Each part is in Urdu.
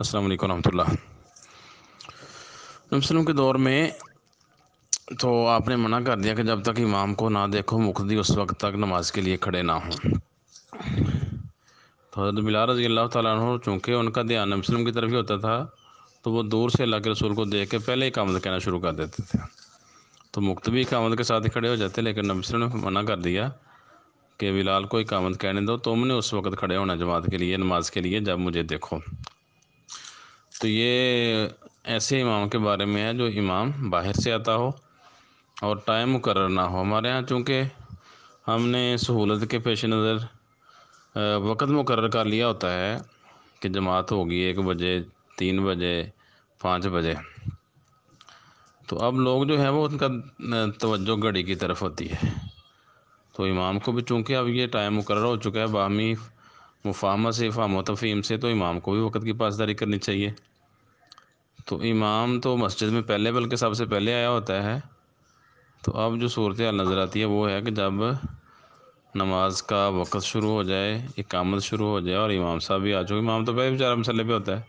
السلام علیکم ورحمۃ اللہ۔ نبی وسلم کے دور میں تو آپ نے منع کر دیا کہ جب تک امام کو نہ دیکھو مقتدی اس وقت تک نماز کے لیے کھڑے نہ ہوں۔ تو حضرت بلال رضی اللہ تعالیٰ عنہ چونکہ ان کا دھیان نبی وسلم کی طرف ہی ہوتا تھا تو وہ دور سے اللہ کے رسول کو دیکھ کے پہلے اقامت کہنا شروع کر دیتے تھے، تو مقتدی اقامت کے ساتھ ہی کھڑے ہو جاتے، لیکن نبی وسلم نے منع کر دیا کہ بلال کو اقامت کہنے دو، تم نے اس وقت کھڑے ہونا جماعت کے لیے نماز کے لیے جب مجھے دیکھو۔ تو یہ ایسے امام کے بارے میں ہے جو امام باہر سے آتا ہو اور ٹائم مقرر نہ ہو۔ ہمارے ہاں چونکہ ہم نے سہولت کے پیش نظر وقت مقرر کر لیا ہوتا ہے کہ جماعت ہوگی 1 بجے، 3 بجے، 5 بجے، تو اب لوگ جو ہیں وہ ان کا توجہ گھڑی کی طرف ہوتی ہے، تو امام کو بھی چونکہ اب یہ ٹائم مقرر ہو چکا ہے باہمی مفاہمت سے، فہم و تفہیم سے، تو امام کو بھی وقت کی پاسداری کرنی چاہیے۔ تو امام تو مسجد میں پہلے بلکہ سب سے پہلے آیا ہوتا ہے، تو اب جو صورتحال نظر آتی ہے وہ ہے کہ جب نماز کا وقت شروع ہو جائے، اقامت شروع ہو جائے اور امام صاحب بھی آ چکے، امام تو پہلے بیچارہ مسلے پہ ہوتا ہے،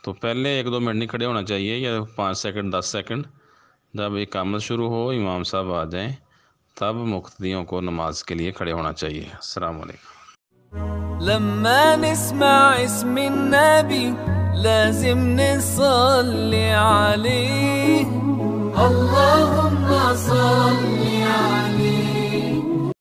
تو پہلے 1-2 منٹ نہیں کھڑے ہونا چاہیے، یا 5 سیکنڈ 10 سیکنڈ، جب اقامت شروع ہو امام صاحب آ جائیں تب مقتدیوں کو نماز کے لیے کھڑے ہونا چاہیے۔ السلام علیکم۔ لما نسمع اسم النبي لازم نصلي عليه، اللهم صل عليه۔